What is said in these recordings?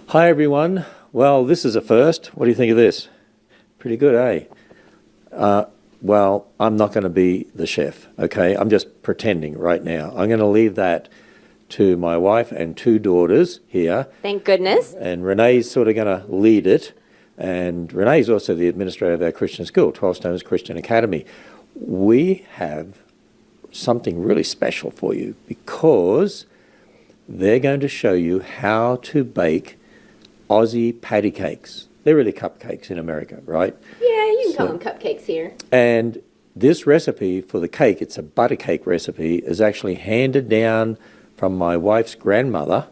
Hi everyone. Well, this is a first. What do you think of this? Pretty good, eh? Well, I'm not going to be the chef, okay? I'm just pretending right now. I'm going to leave that to my wife and two daughters here. Thank goodness. And Renee's sort of going to lead it. And Renee's also the administrator of our Christian school, 12 Stones Christian Academy. We have something really special for you because they're going to show you how to bake Aussie patty cakes. They're really cupcakes in America, right? Yeah, you can call them cupcakes here. And this recipe for the cake, it's a butter cake recipe, is actually handed down from my wife's grandmother,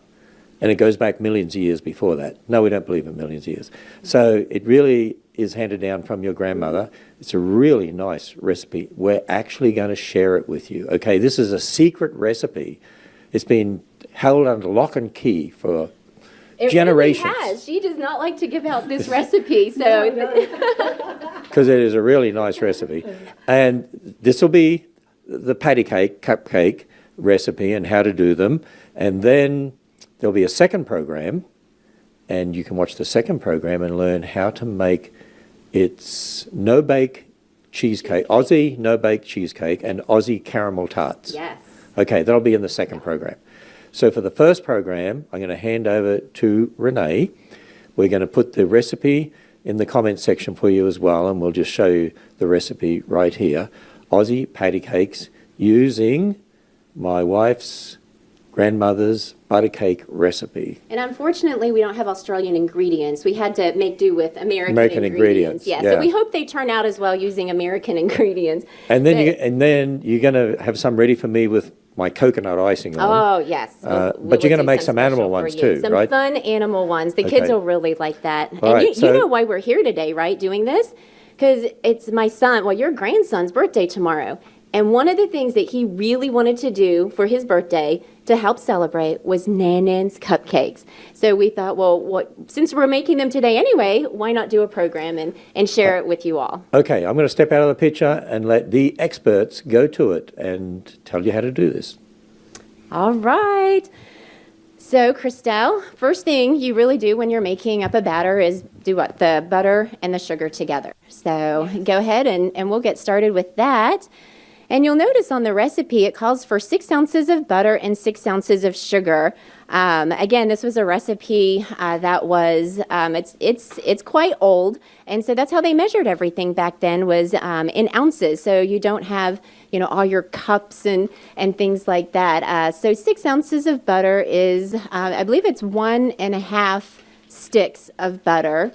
and it goes back millions of years before that. No, we don't believe in millions of years. So it really is handed down from your grandmother. It's a really nice recipe. We're actually going to share it with you. Okay, this is a secret recipe. It's been held under lock and key for generations. It really has. She does not like to give out this recipe, so because it is a really nice recipe. And this will be the patty cake, cupcake recipe and how to do them. And then there'll be a second program, and you can watch the second program and learn how to make its no-bake cheesecake, Aussie no-bake cheesecake, and Aussie caramel tarts. yes. Okay, that'll be in the second program. So for the first program, I'm going to hand over to Renee. We're going to put the recipe in the comment section for you as well, and we'll just show you the recipe right here. Aussie patty cakes using my wife's grandmother's butter cake recipe. And unfortunately, we don't have Australian ingredients. We had to make do with American ingredients. Yeah, yeah. so we hope they turn out as well using American ingredients. And then you're going to have some ready for me with my coconut icing on. Oh, yes. But you're going to make some animal ones too, some right? Some fun animal ones. The kids Okay. will really like that. All right, you know why we're here today, right, doing this? Because it's my son, well, your grandson's birthday tomorrow. And one of the things that he really wanted to do for his birthday to help celebrate was Nan's Cupcakes. So we thought, well, since we're making them today anyway, why not do a program and share it with you all? Okay, I'm going to step out of the picture and let the experts go to it and tell you how to do this. All right. So, Christelle, first thing you really do when you're making up a batter is do what? The butter and the sugar together. So go ahead and we'll get started with that. And you'll notice on the recipe, it calls for 6 ounces of butter and 6 ounces of sugar. Again, this was a recipe that was, it's quite old. And so that's how they measured everything back then was in ounces. So you don't have, all your cups and things like that. So 6 ounces of butter is, I believe it's 1.5 sticks of butter.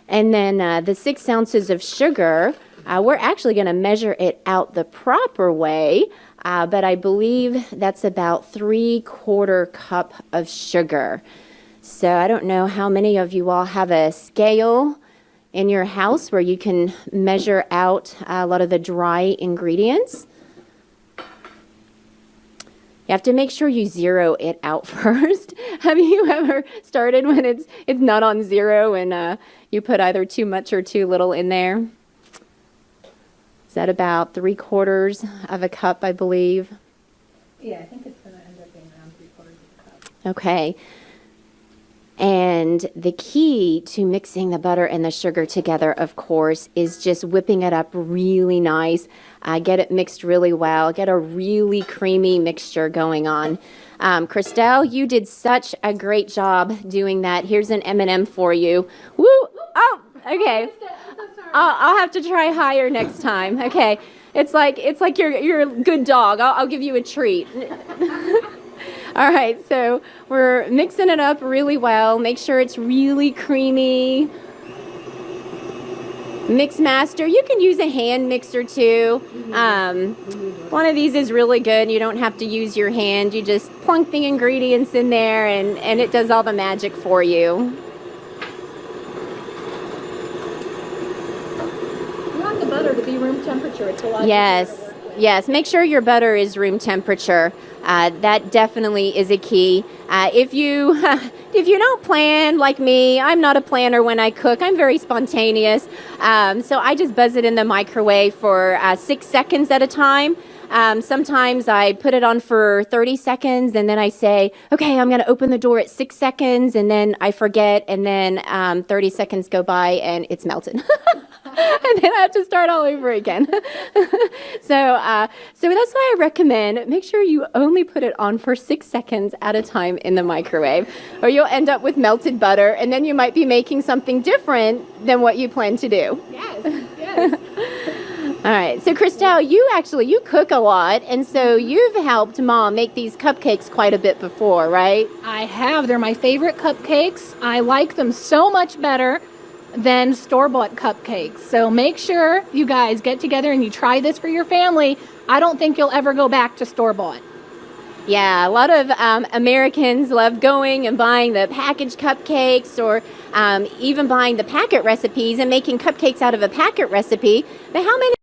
And then the 6 ounces of sugar, we're actually going to measure it out the proper way, but I believe that's about 3/4 cup of sugar. So I don't know how many of you all have a scale in your house where you can measure out a lot of the dry ingredients. You have to make sure you zero it out first. Have you ever started when it's not on zero and you put either too much or too little in there? Is that about 3/4 of a cup, I believe? Yeah, I think it's going to end up being around 3/4 of a cup. Okay. And the key to mixing the butter and the sugar together, of course, is just whipping it up really nice. Get it mixed really well. Get a really creamy mixture going on. Christelle, you did such a great job doing that. Here's an M&M for you. Woo! Oh, okay. I'll have to try higher next time. Okay. It's like you're a good dog. I'll give you a treat. All right, so we're mixing it up really well. Make sure it's really creamy. Mix master, you can use a hand mixer too. One of these is really good. You don't have to use your hand. You just plunk the ingredients in there and it does all the magic for you. You want the butter to be room temperature. It's a lot Yes, make sure your butter is room temperature. That definitely is a key. If you don't plan like me, I'm not a planner when I cook. I'm very spontaneous. So I just buzz it in the microwave for 6 seconds at a time. Sometimes I put it on for 30 seconds and then I say, okay, I'm going to open the door at 6 seconds, and then I forget, and then 30 seconds go by and it's melted. And then I have to start all over again. So that's why I recommend make sure you only put it on for 6 seconds at a time in the microwave, or you'll end up with melted butter, and then you might be making something different than what you plan to do. Yes, yes. All right, so Christelle, you cook a lot, and so you've helped Mom make these cupcakes quite a bit before, right? I have. They're my favorite cupcakes. I like them so much better than store-bought cupcakes. So make sure you guys get together and you try this for your family. I don't think you'll ever go back to store-bought. Yeah, a lot of Americans love going and buying the packaged cupcakes, or even buying the packet recipes and making cupcakes out of a packet recipe. But how many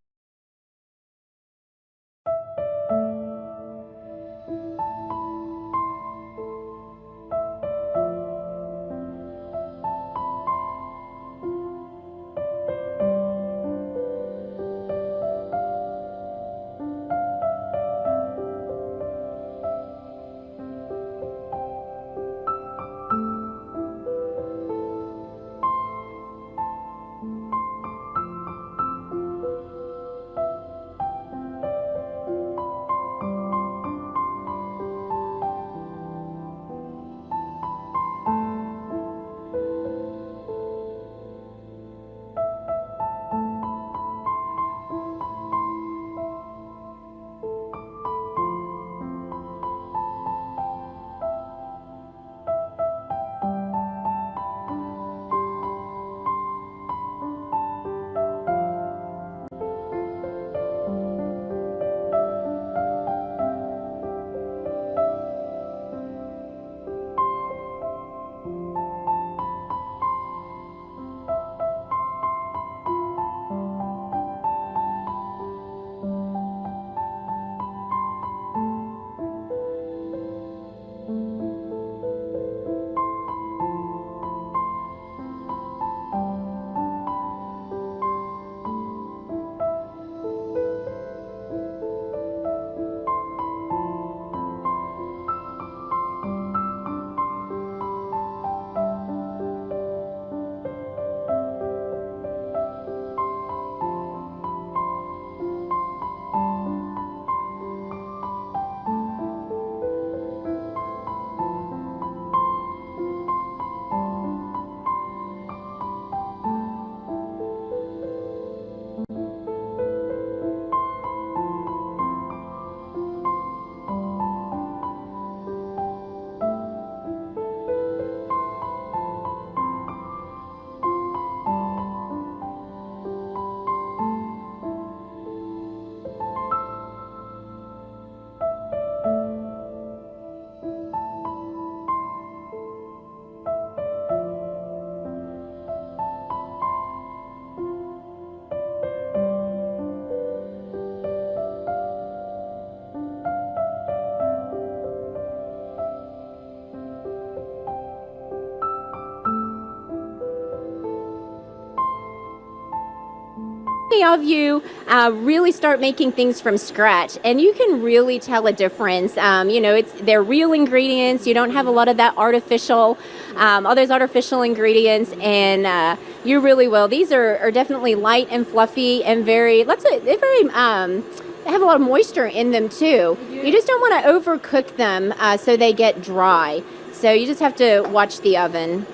of you really start making things from scratch, and you can really tell a difference? They're real ingredients. You don't have a lot of that artificial, all those artificial ingredients, and you really will. These are definitely light and fluffy and they have a lot of moisture in them too. You just don't want to overcook them so they get dry. So you just have to watch the oven.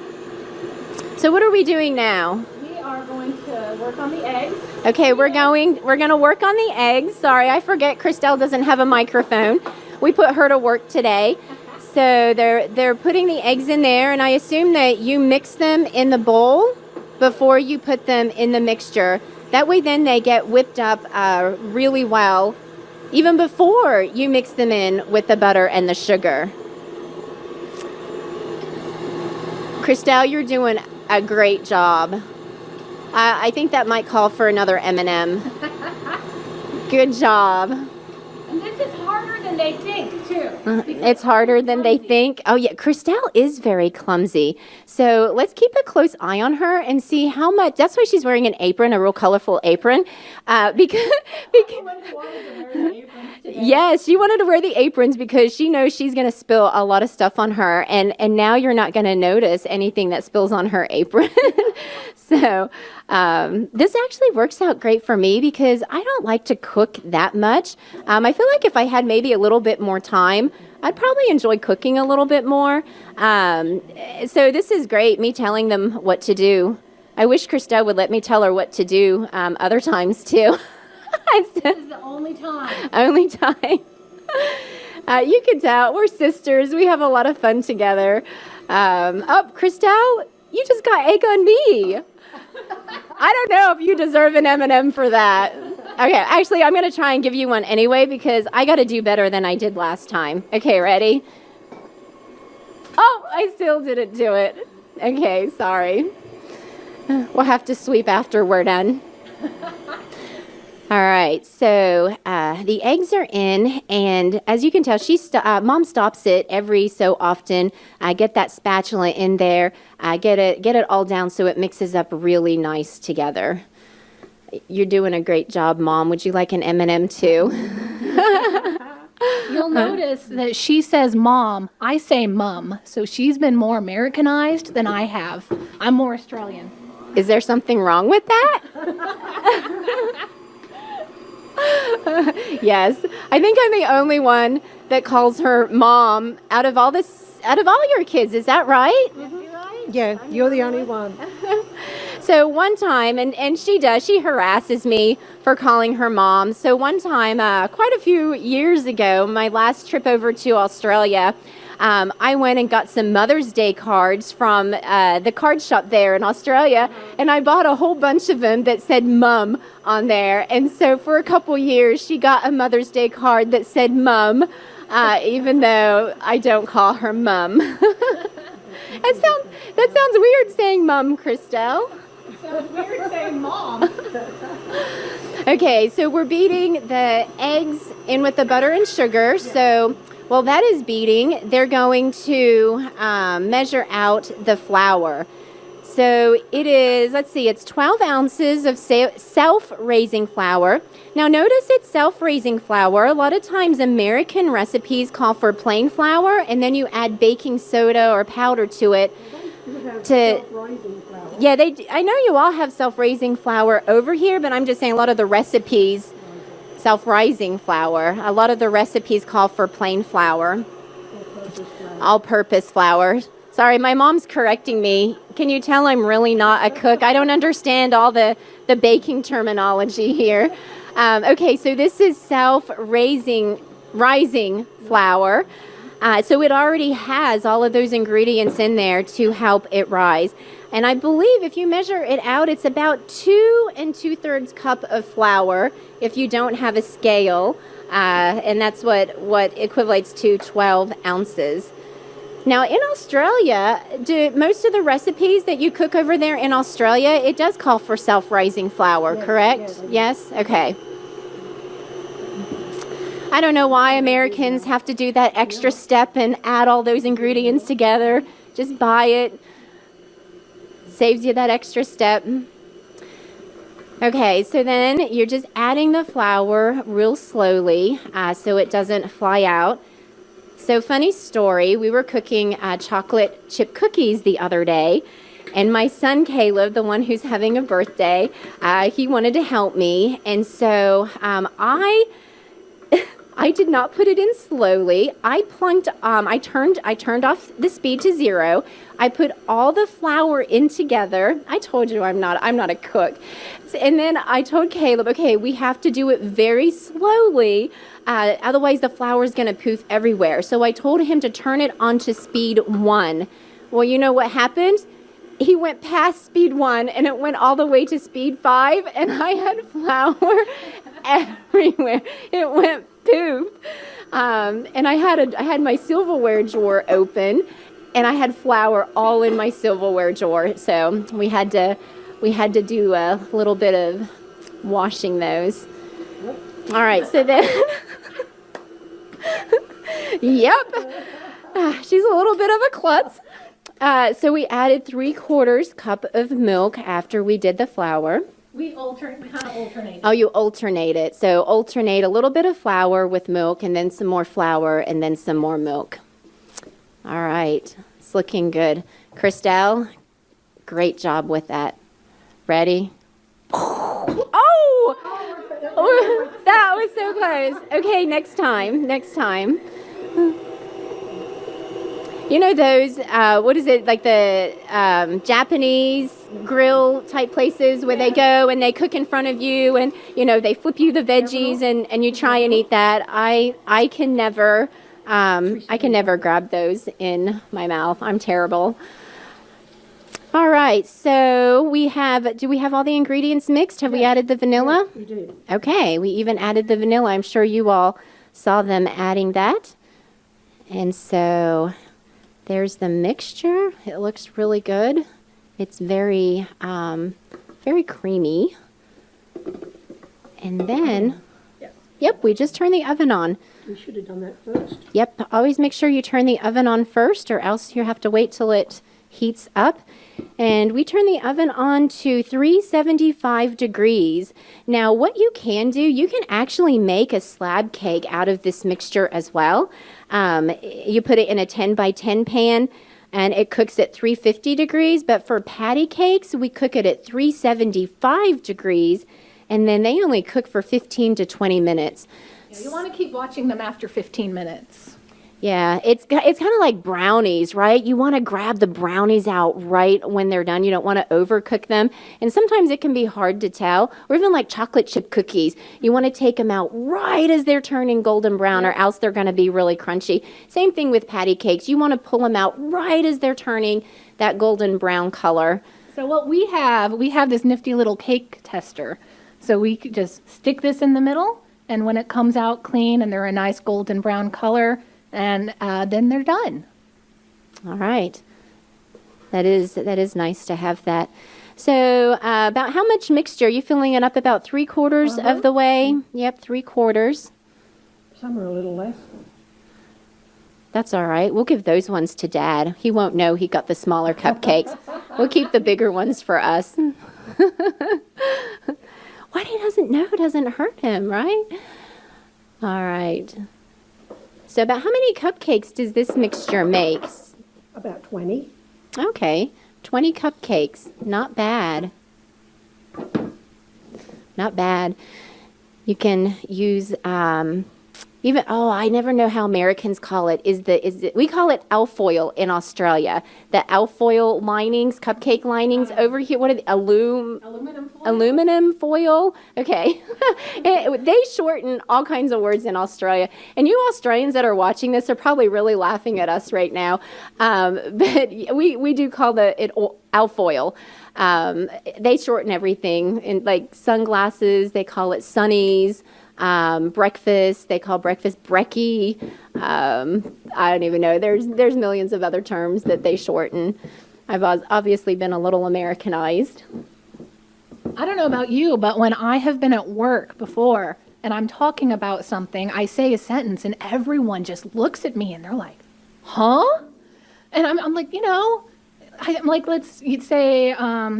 So what are we doing now? We are going to work on the eggs. Okay, we're going to work on the eggs. Sorry, I forget Christelle doesn't have a microphone. We put her to work today. So they're putting the eggs in there, and I assume that you mix them in the bowl before you put them in the mixture. That way then they get whipped up really well, even before you mix them in with the butter and the sugar. Christelle, you're doing a great job. I think that might call for another M&M. Good job. And this is hard harder than they think, too. It's harder than they think. Oh, yeah. Christelle is very clumsy. So let's keep a close eye on her and see how much. That's why she's wearing an apron, a real colorful apron. Because yes, she wanted to wear the aprons because she knows she's going to spill a lot of stuff on her. And now you're not going to notice anything that spills on her apron. So this actually works out great for me because I don't like to cook that much. I feel like if I had maybe a little bit more time, I'd probably enjoy cooking a little bit more. So this is great, me telling them what to do. I wish Christelle would let me tell her what to do other times too. This is the only time. Only time. You can tell we're sisters. We have a lot of fun together. Oh, Christelle, you just got egg on me. I don't know if you deserve an M&M for that. Okay, actually, I'm going to try and give you one anyway because I got to do better than I did last time. Okay, ready? Oh, I still didn't do it. Okay, sorry. We'll have to sweep after we're done. All right, so the eggs are in, and as you can tell, Mom stops it every so often. Get that spatula in there, get it all down so it mixes up really nice together. You're doing a great job, Mom. Would you like an M&M too? You'll notice that she says mom, I say mum. So she's been more Americanized than I have. I'm more Australian. Is there something wrong with that? Yes, I think I'm the only one that calls her mom out of all your kids. Is that right? Yeah, you're the only one. So one time, and she harasses me for calling her mom. So one time, quite a few years ago, my last trip over to Australia, I went and got some Mother's Day cards from the card shop there in Australia, and I bought a whole bunch of them that said Mum on there. And so for a couple years, she got a Mother's Day card that said Mum, even though I don't call her Mum. That sounds weird saying Mum, Christelle. Sounds weird saying mom. Okay, so we're beating the eggs in with the butter and sugar. So while that is beating, they're going to measure out the flour. So it is, it's 12 ounces of self-raising flour. Now notice it's self-raising flour. A lot of times American recipes call for plain flour and then you add baking soda or powder to it. Yeah, I know you all have self-raising flour over here, but I'm just saying a lot of the recipes, self-rising flour, a lot of the recipes call for plain flour. All-purpose flour. Sorry, my mom's correcting me. Can you tell I'm really not a cook? I don't understand all the baking terminology here. Okay, so this is rising flour. So it already has all of those ingredients in there to help it rise. And I believe if you measure it out, it's about 2 2/3 cup of flour if you don't have a scale. And that's what equates to 12 ounces. Now in Australia, do most of the recipes that you cook over there in Australia, it does call for self-rising flour, correct? Yes? Okay. I don't know why Americans have to do that extra step and add all those ingredients together. Just buy it. Saves you that extra step. Okay, so then you're just adding the flour real slowly so it doesn't fly out. So funny story, we were cooking chocolate chip cookies the other day, and my son Caleb, the one who's having a birthday, he wanted to help me, and so I did not put it in slowly. I turned off the speed to 0. I put all the flour in together. I told you I'm not a cook. And then I told Caleb, okay, we have to do it very slowly. Otherwise the flour is going to poof everywhere. So I told him to turn it onto speed 1. Well, you know what happened? He went past speed 1 and it went all the way to speed 5 and I had flour everywhere. It went poof. And I had my silverware drawer open and I had flour all in my silverware drawer. So we had to do a little bit of washing those. All right, so then Yep. She's a little bit of a klutz. So we added 3/4 cup of milk after we did the flour. We kind of alternate. Oh, you alternate it. So alternate a little bit of flour with milk and then some more flour and then some more milk. All right. It's looking good. Christelle, great job with that. Ready? Oh! Oh, that was so close. Okay, next time. Next time. You know those, what is it, like the Japanese grill type places where they go and they cook in front of you and, you know, they flip you the veggies and you try and eat that. I can never grab those in my mouth. I'm terrible. All right, so do we have all the ingredients mixed? Have we added the vanilla? We do. Okay, we even added the vanilla. I'm sure you all saw them adding that. And so there's the mixture. It looks really good. It's very, very creamy. And then, yep, we just turn the oven on. We should have done that first. Yep, always make sure you turn the oven on first or else you have to wait till it heats up. And we turn the oven on to 375 degrees. Now, what you can do, you can actually make a slab cake out of this mixture as well. You put it in a 10 by 10 pan and it cooks at 350 degrees. But for patty cakes, we cook it at 375 degrees. And then they only cook for 15 to 20 minutes. Yeah, you want to keep watching them after 15 minutes. Yeah, it's kind of like brownies, right? You want to grab the brownies out right when they're done. You don't want to overcook them. And sometimes it can be hard to tell. Or even like chocolate chip cookies. You want to take them out right as they're turning golden brown or else they're going to be really crunchy. Same thing with patty cakes. You want to pull them out right as they're turning that golden brown color. So what we have this nifty little cake tester. So we could just stick this in the middle, and when it comes out clean and they're a nice golden brown color, and then they're done. All right. That is nice to have that. So about how much mixture? Are you filling it up about 3/4 of the way? Yep, 3/4. Some are a little less. That's all right. We'll give those ones to Dad. He won't know he got the smaller cupcakes. We'll keep the bigger ones for us. What he doesn't know doesn't hurt him, right? All right. So about how many cupcakes does this mixture make? About 20. Okay, 20 cupcakes. Not bad. Not bad. You can use I never know how Americans call it. We call it alfoil in Australia. The alfoil linings, cupcake linings over here. What are they? Aluminum foil. Aluminum foil. Okay. They shorten all kinds of words in Australia. And you Australians that are watching this are probably really laughing at us right now. But we do call it alfoil. They shorten everything. In like sunglasses, they call it sunnies. Breakfast, they call breakfast brekkie. I don't even know. There's millions of other terms that they shorten. I've obviously been a little Americanized. I don't know about you, but when I have been at work before and I'm talking about something, I say a sentence and everyone just looks at me and they're like, huh? And I'm like, I'm like, you'd say,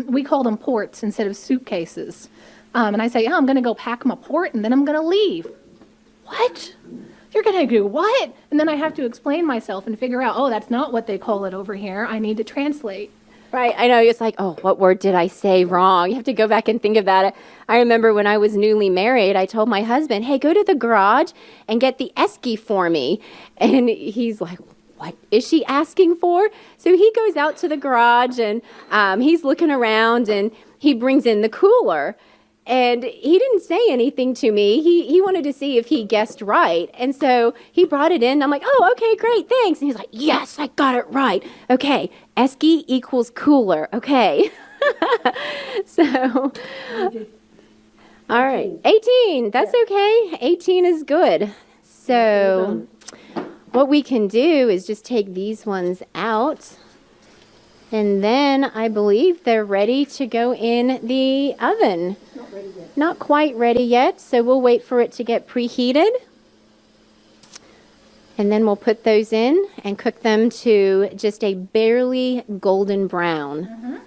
we call them ports instead of suitcases. And I say, yeah, I'm going to go pack my port and then I'm going to leave. What? You're going to do what? And then I have to explain myself and figure out, oh, that's not what they call it over here. I need to translate. Right. I know. It's like, oh, what word did I say wrong? You have to go back and think about it. I remember when I was newly married, I told my husband, hey, go to the garage and get the esky for me. And he's like, what is she asking for? So he goes out to the garage and he's looking around and he brings in the cooler. And he didn't say anything to me. He wanted to see if he guessed right. And so he brought it in. I'm like, oh, okay, great, thanks. And he's like, yes, I got it right. Okay, esky equals cooler. Okay. So, all right, 18. That's okay. 18 is good. So what we can do is just take these ones out. And then I believe they're ready to go in the oven. Not ready yet. Not quite ready yet, so we'll wait for it to get preheated. And then we'll put those in and cook them to just a barely golden brown.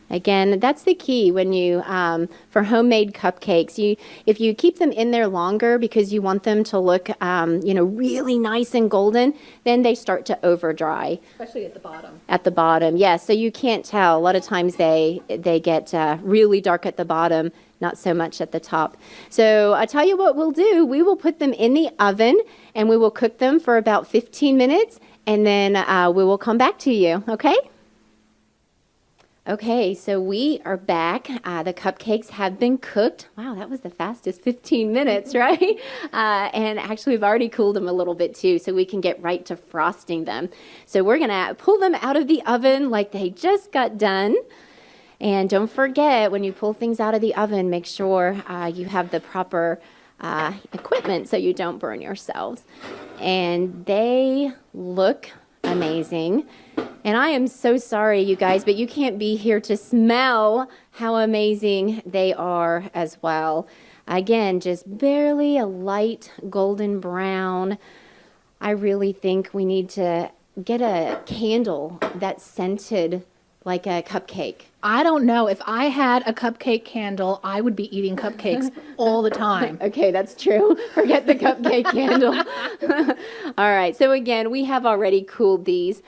Again, that's the key when you, for homemade cupcakes, if you keep them in there longer because you want them to look, really nice and golden, then they start to over dry. Especially at the bottom. At the bottom, yes. So you can't tell. A lot of times they get really dark at the bottom, not so much at the top. So I tell you what we'll do. We will put them in the oven and we will cook them for about 15 minutes and then we will come back to you, okay? Okay, so we are back. The cupcakes have been cooked. Wow, that was the fastest 15 minutes, right? And actually, we've already cooled them a little bit too, so we can get right to frosting them. So we're gonna pull them out of the oven like they just got done. And don't forget, when you pull things out of the oven, make sure you have the proper equipment so you don't burn yourselves. And they look amazing. And I am so sorry, you guys, but you can't be here to smell how amazing they are as well. Again, just barely a light golden brown. I really think we need to get a candle that's scented like a cupcake. I don't know. If I had a cupcake candle, I would be eating cupcakes all the time. Okay, that's true. Forget the cupcake candle. All right, so again, we have already cooled these.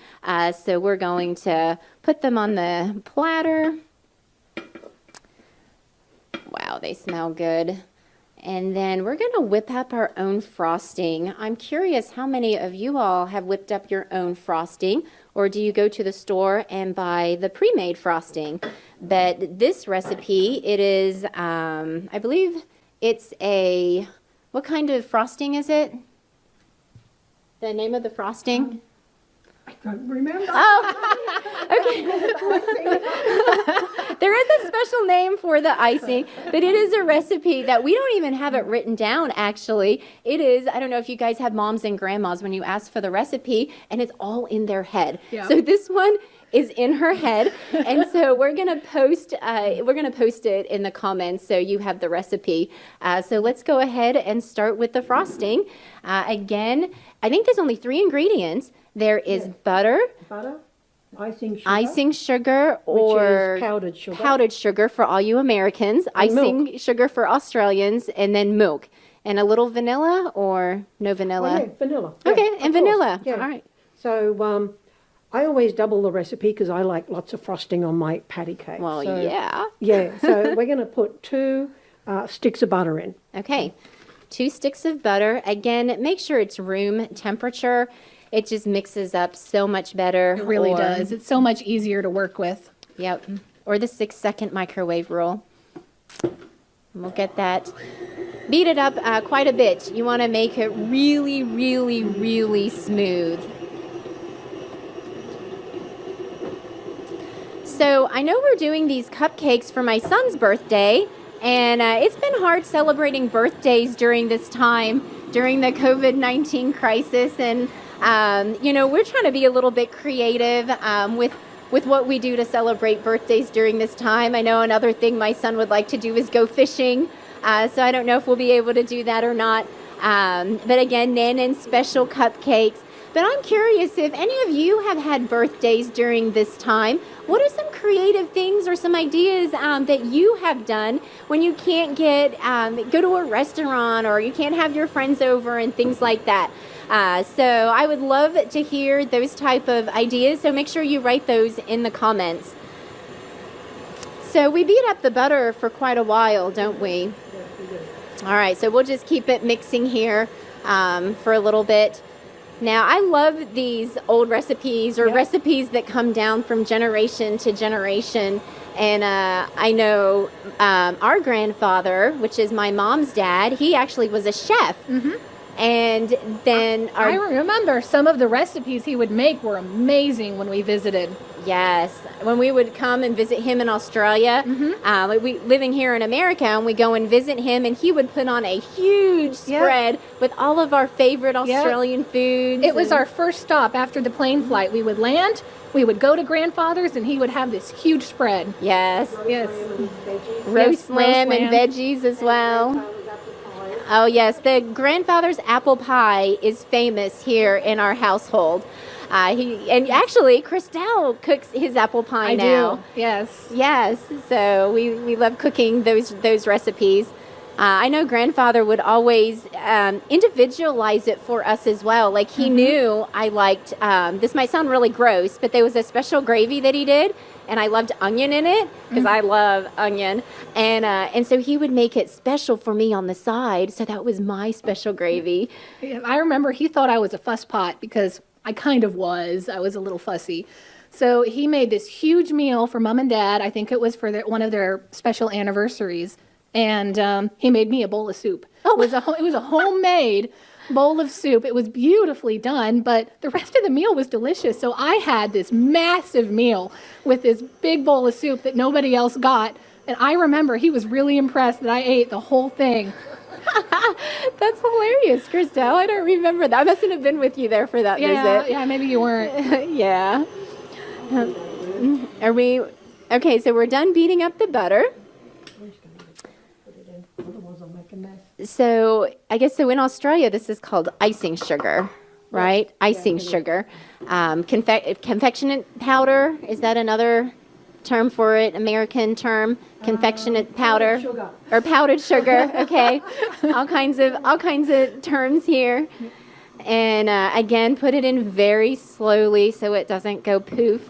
So we're going to put them on the platter. Wow, they smell good. And then we're going to whip up our own frosting. I'm curious how many of you all have whipped up your own frosting, or do you go to the store and buy the pre-made frosting? But this recipe, it is, I believe it's what kind of frosting is it? The name of the frosting? I don't remember. Oh, okay. There is a special name for the icing, but it is a recipe that we don't even have it written down, actually. It is, I don't know if you guys have moms and grandmas when you ask for the recipe, and it's all in their head. Yeah. So this one is in her head, and so we're gonna post it in the comments so you have the recipe. So let's go ahead and start with the frosting. Again, I think there's only 3 ingredients. There is butter, icing sugar, or which is powdered sugar. powdered sugar for all you Americans, icing sugar for Australians, and then milk. And a little vanilla or no vanilla? Oh, yeah, vanilla. Okay, Yeah, and of vanilla. course, yeah. All right. So I always double the recipe because I like lots of frosting on my patty cake. Well, So, yeah. Yeah, so we're going to put 2 sticks of butter in. Okay. 2 sticks of butter. Again, make sure it's room temperature. It just mixes up so much better. It really does. It's so much easier to work with. Yep. Or the 6-second microwave rule. We'll get that. Beat it up quite a bit. You want to make it really, really, really smooth. So I know we're doing these cupcakes for my son's birthday, and it's been hard celebrating birthdays during this time, during the COVID-19 crisis, and we're trying to be a little bit creative with what we do to celebrate birthdays during this time. I know another thing my son would like to do is go fishing, so I don't know if we'll be able to do that or not. But again, Nan and special cupcakes. But I'm curious if any of you have had birthdays during this time. What are some creative things or some ideas that you have done when you can't go to a restaurant or you can't have your friends over and things like that? So I would love to hear those type of ideas. So make sure you write those in the comments. So we beat up the butter for quite a while, don't we? All right, so we'll just keep it mixing here for a little bit. Now, I love these old recipes or recipes that come down from generation to generation. And I know our grandfather, which is my mom's dad, he actually was a chef. Mm-hmm. And then I remember some of the recipes he would make were amazing when we visited. Yes, when we would come and visit him in Australia, we living here in America, and we go and visit him, and he would put on a huge spread with all of our favorite Australian foods. It was our first stop after the plane flight. We would land, we would go to grandfather's, and he would have this huge spread. Yes, Yes. roast lamb and veggies as well. Oh, yes. The grandfather's apple pie is famous here in our household. And actually, Christelle cooks his apple pie I now. do. Yes. Yes. So we love cooking those recipes. I know grandfather would always individualize it for us as well. Like he knew I liked, this might sound really gross, but there was a special gravy that he did, and I loved onion in it because I love onion. And so he would make it special for me on the side. So that was my special gravy. Yeah, I remember he thought I was a fuss pot because I kind of was. I was a little fussy. So he made this huge meal for Mom and Dad. I think it was for one of their special anniversaries. And he made me a bowl of soup. Oh. It was a homemade bowl of soup. It was beautifully done, but the rest of the meal was delicious. So I had this massive meal with this big bowl of soup that nobody else got. And I remember he was really impressed that I ate the whole thing. That's hilarious, Christelle. I don't remember that. I mustn't have been with you there for that visit. Yeah, maybe you weren't. Yeah. Are we okay? So we're done beating up the butter. Otherwise I'll make a mess. So I guess so in Australia this is called icing sugar, right? Icing sugar. Confectionate powder, is that another term for it? American term? Confectionate powder sugar. or powdered sugar? Okay, all kinds of terms here. And again, put it in very slowly so it doesn't go poof.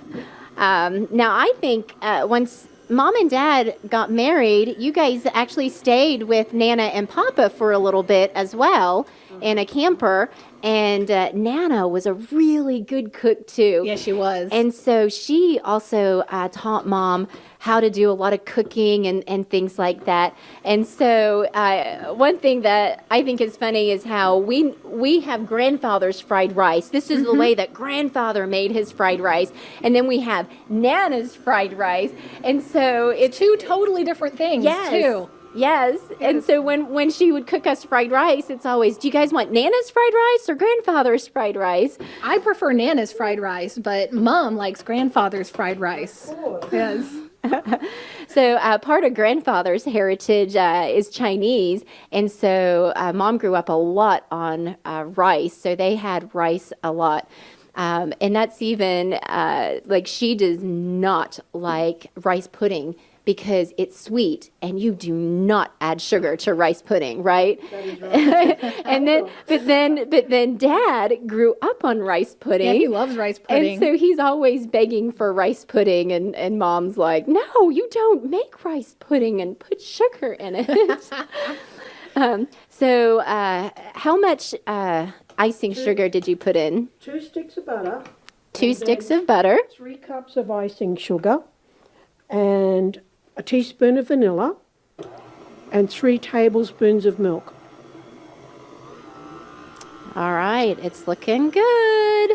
Now I think once Mom and Dad got married, you guys actually stayed with Nana and Papa for a little bit as well in a camper. And Nana was a really good cook too. Yes, she was. And so she also taught Mom how to do a lot of cooking and things like that. And so one thing that I think is funny is how we have grandfather's fried rice. This is the way that grandfather made his fried rice. And then we have Nana's fried rice. And so it's two totally different things, too. Yes. And so when she would cook us fried rice, it's always, do you guys want Nana's fried rice or grandfather's fried rice? I prefer Nana's fried rice, but Mom likes grandfather's fried rice. Yes. So part of grandfather's heritage is Chinese. And so Mom grew up a lot on rice. So they had rice a lot. And that's even like she does not like rice pudding because it's sweet and you do not add sugar to rice pudding, right? That is right. And but then Dad grew up on rice pudding. Yeah, he loves rice pudding. And so he's always begging for rice pudding and Mom's like, "No, you don't make rice pudding and put sugar in it." So how much icing sugar did you put in? 2 sticks of butter. 2 sticks of butter. 3 cups of icing sugar. And a teaspoon of vanilla. And 3 tablespoons of milk. All right, it's looking good.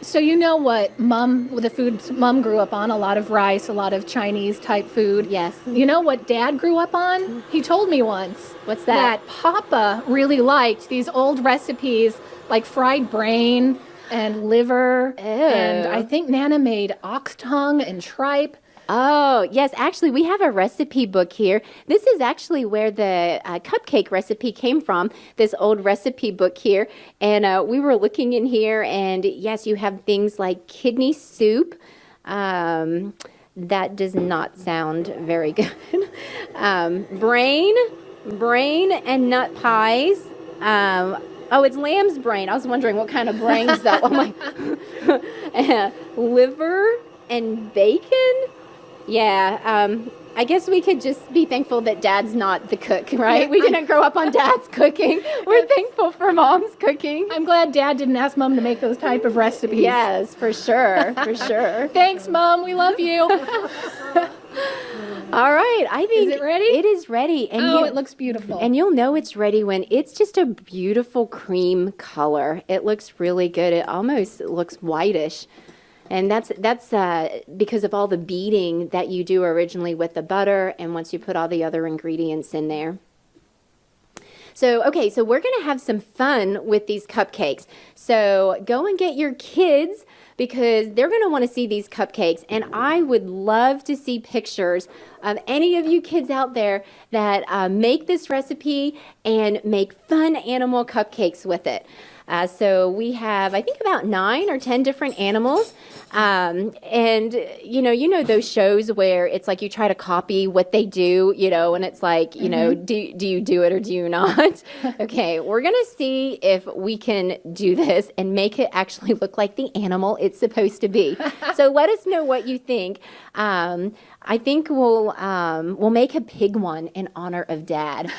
So you know what the food Mom grew up on, a lot of rice, a lot of Chinese type food. Yes. You know what Dad grew up on? He told me once. What's that? That Papa really liked these old recipes like fried brain and liver. And I think Nana made ox tongue and tripe. Oh, yes. Actually, we have a recipe book here. This is actually where the cupcake recipe came from, this old recipe book here. And we were looking in here, and yes, you have things like kidney soup. That does not sound very good. Brain and nut pies. Oh, it's lamb's brain. I was wondering what kind of brains that was. Liver and bacon. Yeah, I guess we could just be thankful that Dad's not the cook, right? We didn't grow up on Dad's cooking. We're thankful for Mom's cooking. I'm glad Dad didn't ask Mom to make those type of recipes. Yes, for sure, for sure. Thanks, Mom. We love you. All right, I think Is it ready? It is ready, and Oh, it looks beautiful. And you'll know it's ready when it's just a beautiful cream color. It looks really good. It almost looks whitish. And that's because of all the beating that you do originally with the butter and once you put all the other ingredients in there. So, okay, so we're going to have some fun with these cupcakes. So go and get your kids because they're going to want to see these cupcakes. And I would love to see pictures of any of you kids out there that make this recipe and make fun animal cupcakes with it. So we have, I think, about 9 or 10 different animals. And you know those shows where it's like you try to copy what they do, and it's like, do you do it or do you not? Okay, we're going to see if we can do this and make it actually look like the animal it's supposed to be. So let us know what you think. I think we'll make a pig one in honor of Dad.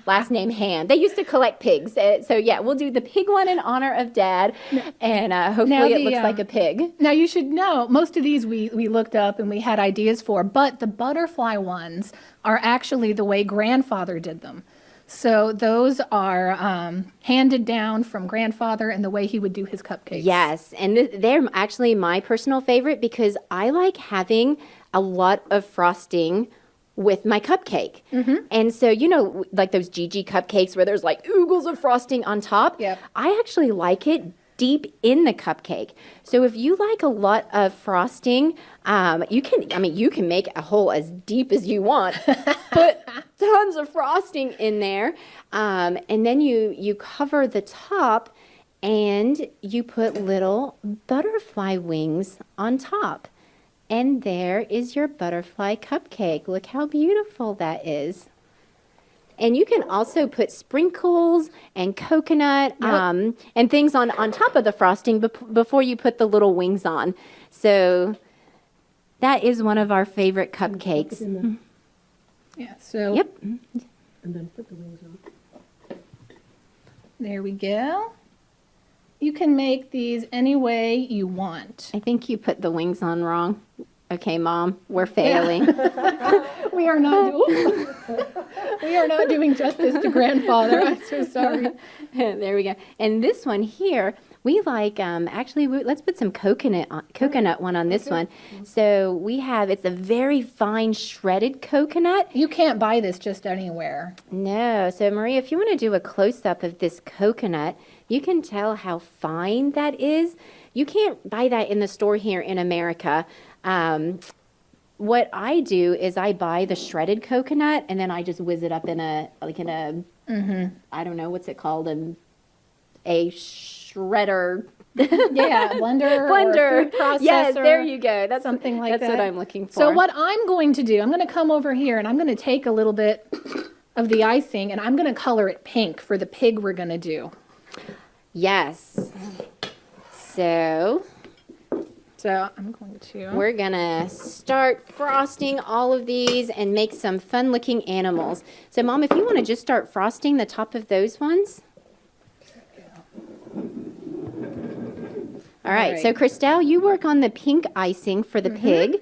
Last name Hand. They used to collect pigs. So yeah, we'll do the pig one in honor of Dad, and hopefully it looks like a pig. Now you should know, most of these we looked up and we had ideas for, but the butterfly ones are actually the way Grandfather did them. So those are handed down from Grandfather and the way he would do his cupcakes. Yes, and they're actually my personal favorite because I like having a lot of frosting with my cupcake. And so, like those Gigi cupcakes where there's like oogles of frosting on top, Yep. I actually like it deep in the cupcake. So if you like a lot of frosting, you can make a hole as deep as you want. Put tons of frosting in there, and then you cover the top and you put little butterfly wings on top. And there is your butterfly cupcake. Look how beautiful that is. And you can also put sprinkles and coconut and things on top of the frosting before you put the little wings on. So that is one of our favorite cupcakes. Yeah, so Yep. And then put the wings on. there we go. You can make these any way you want. I think you put the wings on wrong. Okay, Mom, we're failing. We are not we are not doing justice to Grandfather. I'm so sorry. There we go. And this one here, we like, let's put some coconut one on this one. So we have, it's a very fine shredded coconut. You can't buy this just anywhere. No. So Maria, if you want to do a close-up of this coconut, you can tell how fine that is. You can't buy that in the store here in America. What I do is I buy the shredded coconut and then I just whiz it up in a I don't know, what's it called? A shredder. Yeah, blender. Or food processor. Yes, there you go. That's something like that's that. what I'm looking for. So what I'm going to do, I'm going to come over here and I'm going to take a little bit of the icing and I'm going to color it pink for the pig we're going to do. Yes. So I'm going to. we're gonna start frosting all of these and make some fun looking animals. So Mom, if you want to just start frosting the top of those ones. All right, so Christelle, you work on the pink icing for the pig.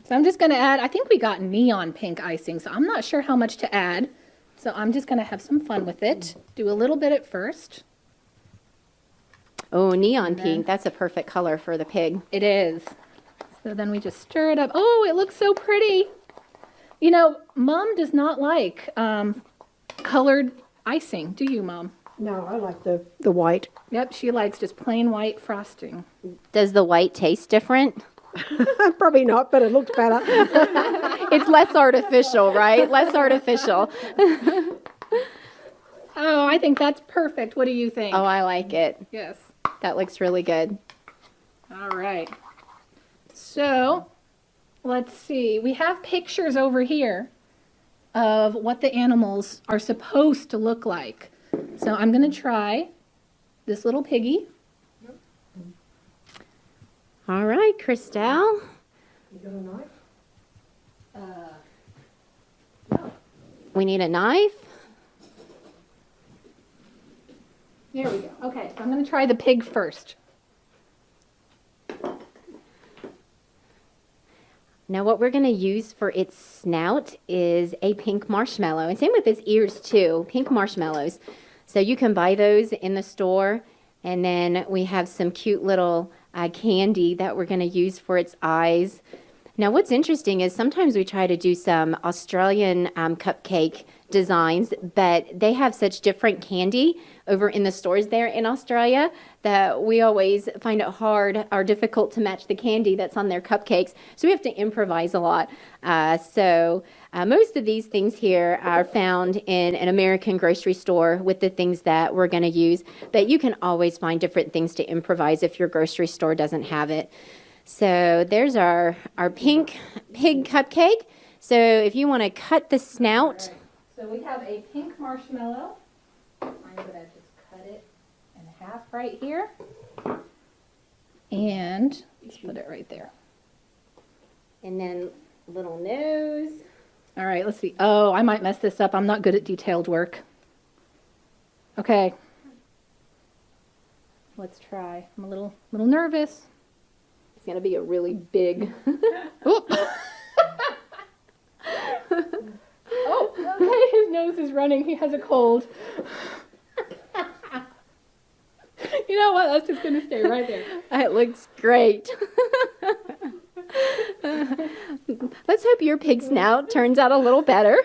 So I'm just going to add, I think we got neon pink icing, so I'm not sure how much to add. So I'm just going to have some fun with it. Do a little bit at first. Oh, neon pink, that's a perfect color for the pig. It is. So then we just stir it up. Oh, it looks so pretty. You know, Mom does not like colored icing. Do you, Mom? No, I like the white. Yep, she likes just plain white frosting. Does the white taste different? Probably not, but it looks better. It's less artificial, right? Less artificial. Oh, I think that's perfect. What do you think? Oh, I like it. Yes. That looks really good. All right. So, let's see. We have pictures over here of what the animals are supposed to look like. So I'm going to try this little piggy. All right, Christelle. You got a knife? We need a knife. There we go. Okay, so I'm going to try the pig first. Now what we're going to use for its snout is a pink marshmallow. And same with its ears too, pink marshmallows. So you can buy those in the store. And then we have some cute little candy that we're going to use for its eyes. Now what's interesting is sometimes we try to do some Australian cupcake designs, but they have such different candy over in the stores there in Australia that we always find it hard or difficult to match the candy that's on their cupcakes. So we have to improvise a lot. Most of these things here are found in an American grocery store with the things that we're going to use, but you can always find different things to improvise if your grocery store doesn't have it. So there's our pink pig cupcake. So if you want to cut the snout. So we have a pink marshmallow. I'm going to just cut it in half right here. And let's put it right there. And then little nose. All right, let's see. Oh, I might mess this up. I'm not good at detailed work. Okay. Let's try. I'm a little nervous. It's going to be a really big. Oop. Oh, okay, his nose is running. He has a cold. You know what? That's just going to stay right there. It looks great. Let's hope your pig snout turns out a little better.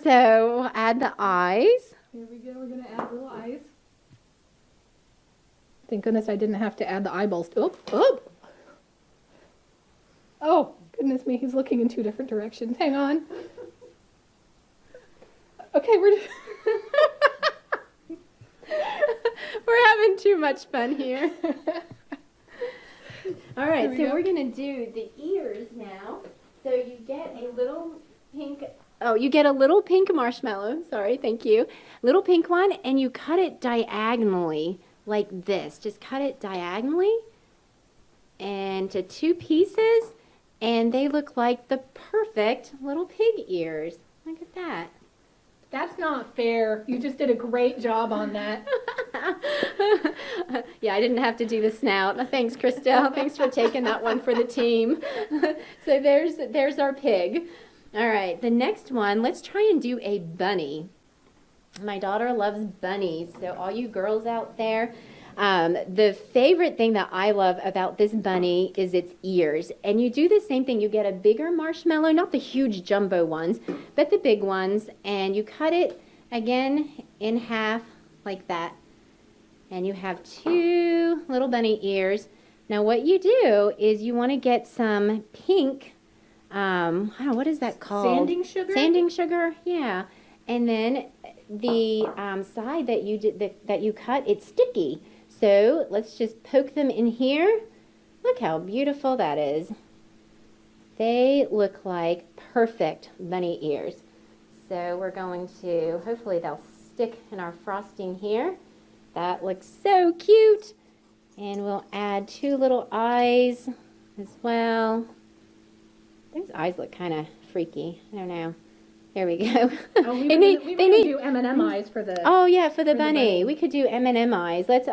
So we'll add the eyes. Here we go. We're going to add little eyes. Thank goodness I didn't have to add the eyeballs. Oop, oop. Oh, goodness me. He's looking in two different directions. Hang on. Okay, we're having too much fun here. All right, so we're going to do the ears now. So you get a little pink, you get a little pink marshmallow. Sorry, thank you. Little pink one, and you cut it diagonally like this. Just cut it diagonally into two pieces, and they look like the perfect little pig ears. Look at that. That's not fair. You just did a great job on that. Yeah, I didn't have to do the snout. Thanks, Christelle. Thanks for taking that one for the team. So there's our pig. All right, the next one, let's try and do a bunny. My daughter loves bunnies, so all you girls out there, the favorite thing that I love about this bunny is its ears. And you do the same thing. You get a bigger marshmallow, not the huge jumbo ones, but the big ones, and you cut it again in half like that. And you have two little bunny ears. Now what you do is you want to get some pink, what is that called? Sanding sugar? Sanding sugar, yeah. And then the side that you cut, it's sticky. So let's just poke them in here. Look how beautiful that is. They look like perfect bunny ears. So we're going to, hopefully they'll stick in our frosting here. That looks so cute. And we'll add two little eyes as well. Those eyes look kind of freaky. I don't know. There we go. Oh, we were going to do M&M eyes for the... Oh, yeah, for the bunny. We could do M&M eyes. Let's,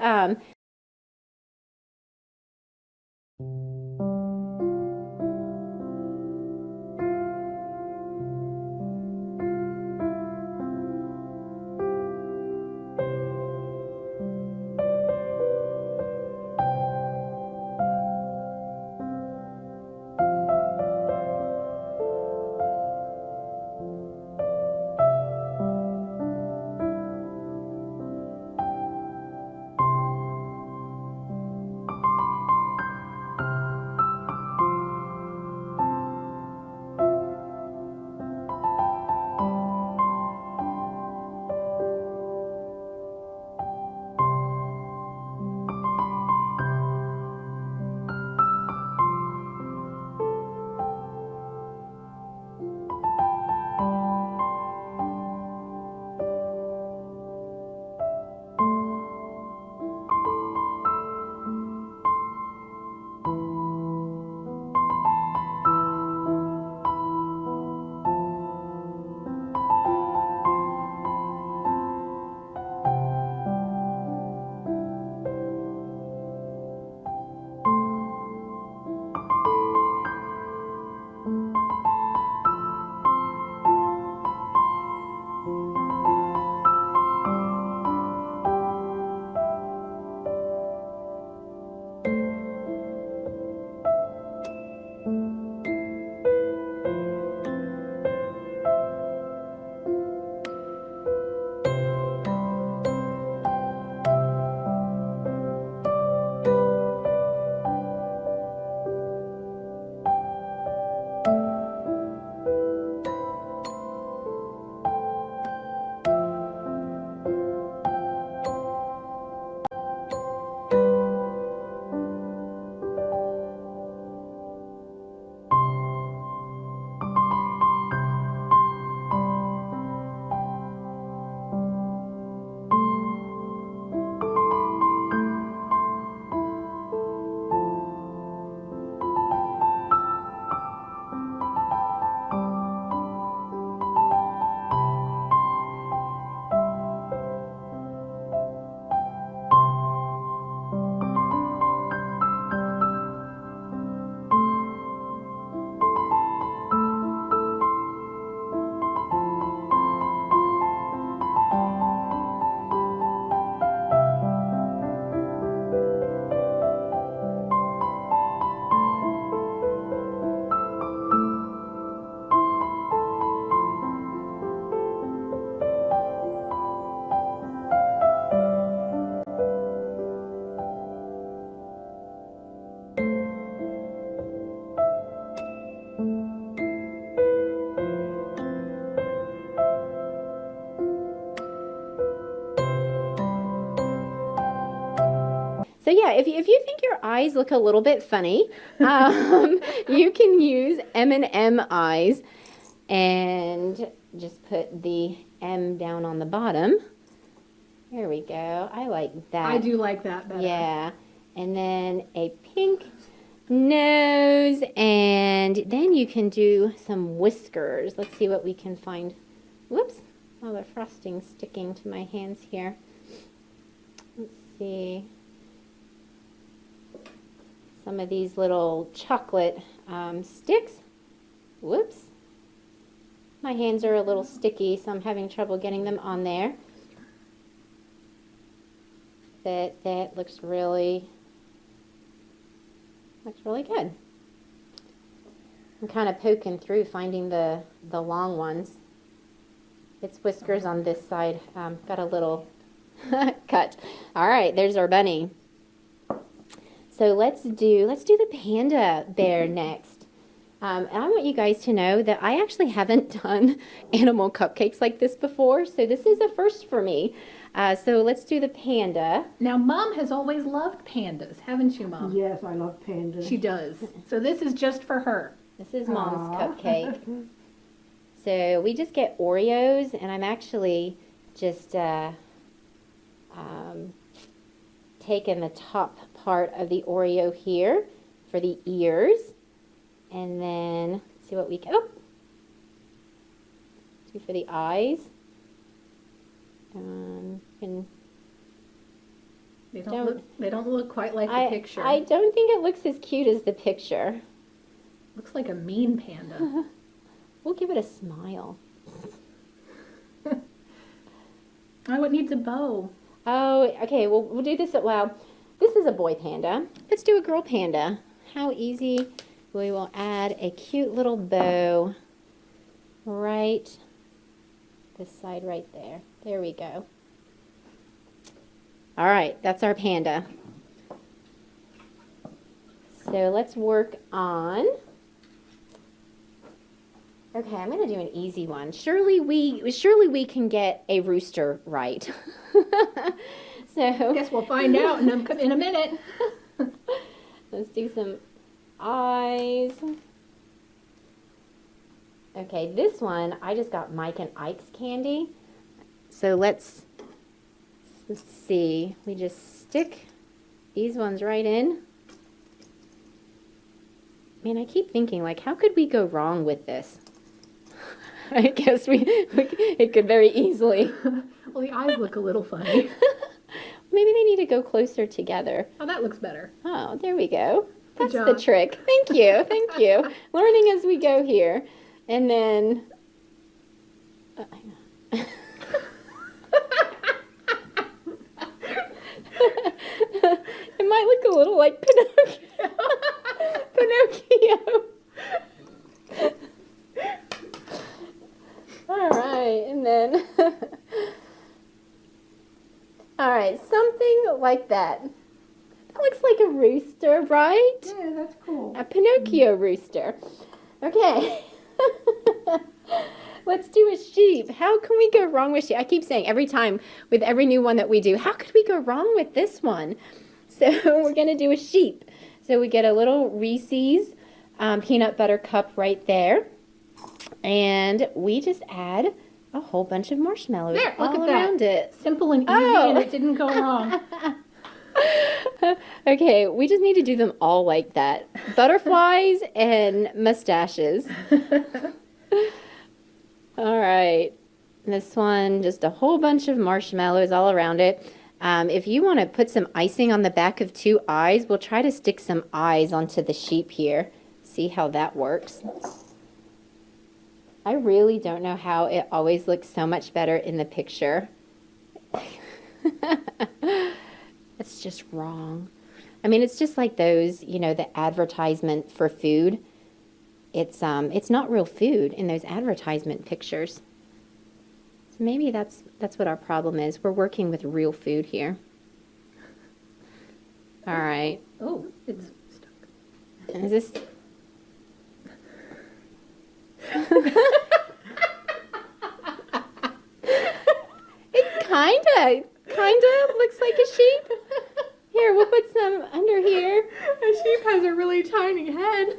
yeah, if you think your eyes look a little bit funny, you can use M&M eyes and just put the M down on the bottom. There we go. I like that. I do like that better. Yeah. And then a pink nose, and then you can do some whiskers. Let's see what we can find. Whoops. Oh, the frosting's sticking to my hands here. Let's see. Some of these little chocolate sticks. Whoops. My hands are a little sticky, so I'm having trouble getting them on there. That looks really good. I'm kind of poking through finding the long ones. It's whiskers on this side. Got a little cut. All right, there's our bunny. So let's do the panda bear next. And I want you guys to know that I actually haven't done animal cupcakes like this before, so this is a first for me. So let's do the panda. Now, Mom has always loved pandas, haven't you, Mom? Yes, I love pandas. She does. So this is just for her. This is Mom's Aw. cupcake. So we just get Oreos, and I'm actually just taking the top part of the Oreo here for the ears, and then see what we can do for the eyes. And They Don't- don't look quite like I the picture. I don't think it looks as cute as the picture. Looks like a mean panda. We'll give it a smile. Oh, it needs a bow. Oh, okay. Well, we'll do this. Well, this is a boy panda. Let's do a girl panda. How easy. We will add a cute little bow right this side right there. There we go. All right, that's our panda. So let's work on. Okay, I'm going to do an easy one. Surely we can get a rooster right. So Guess we'll find out in a minute. let's do some eyes. Okay, this one I just got Mike and Ike's candy. So let's see. We just stick these ones right in. Man, I keep thinking, like, how could we go wrong with this? I guess it could very easily. Well, the eyes look a little funny. Maybe they need to go closer together. Oh, that looks better. Oh, there we go. Good That's the job. trick. Thank you. Thank you. Learning as we go here. And then. It might look a little like Pinocchio. Pinocchio. All right, and then. All right, something like that. That looks like a rooster, right? Yeah, that's cool. A Pinocchio rooster. Okay. Let's do a sheep. How can we go wrong with sheep? I keep saying every time with every new one that we do, how could we go wrong with this one? So we're going to do a sheep. So we get a little Reese's peanut butter cup right there. And we just add a whole bunch of marshmallows There, look all at that. around it. Simple and easy, Oh. and it didn't go wrong. Okay, we just need to do them all like that. Butterflies and mustaches. All right. This one, just a whole bunch of marshmallows all around it. If you want to put some icing on the back of two eyes, we'll try to stick some eyes onto the sheep here. See how that works. I really don't know how it always looks so much better in the picture. It's just wrong. I mean, it's just like those, you know, the advertisement for food. It's not real food in those advertisement pictures. So maybe that's what our problem is. We're working with real food here. All right. Oh, it's stuck. Is this? It kinda looks like a sheep. Here, we'll put some under here. A sheep has a really tiny head.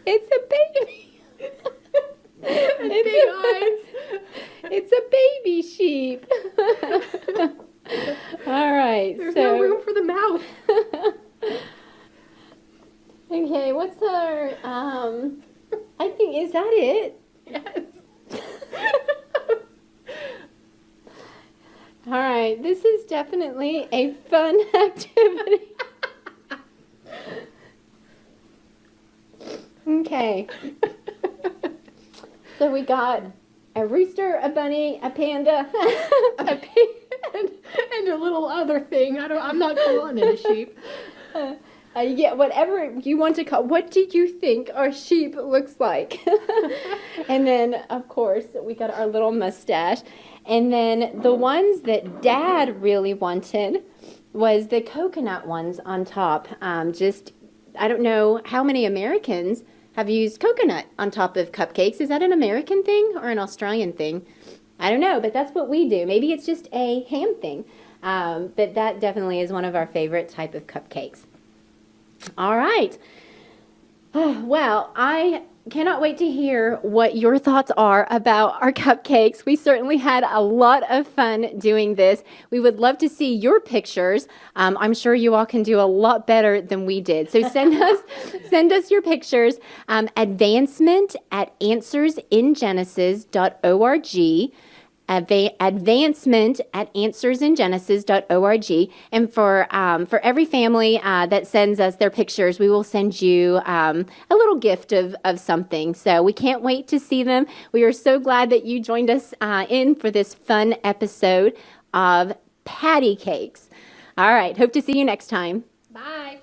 It's a baby. And big eyes. It's a baby sheep. All right. There's so, no room for the mouth. Okay, what's our, I think, is that it? Yes. All right, this is definitely a fun activity. Okay. So we got a rooster, a bunny, a panda, a pig. And a little other thing. I'm not calling it a sheep. Yeah, whatever you want to call. What do you think our sheep looks like? And then, of course, we got our little mustache. And then the ones that Dad really wanted was the coconut ones on top. I don't know how many Americans have used coconut on top of cupcakes. Is that an American thing or an Australian thing? I don't know, but that's what we do. Maybe it's just a ham thing. But that definitely is one of our favorite type of cupcakes. All right. Well, I cannot wait to hear what your thoughts are about our cupcakes. We certainly had a lot of fun doing this. We would love to see your pictures. I'm sure you all can do a lot better than we did. So send us your pictures. Advancement@answersingenesis.org. Advancement@answersingenesis.org. And for every family that sends us their pictures, we will send you a little gift of something. So we can't wait to see them. We are so glad that you joined us in for this fun episode of Patty Cakes. All right, hope to see you next time. Bye.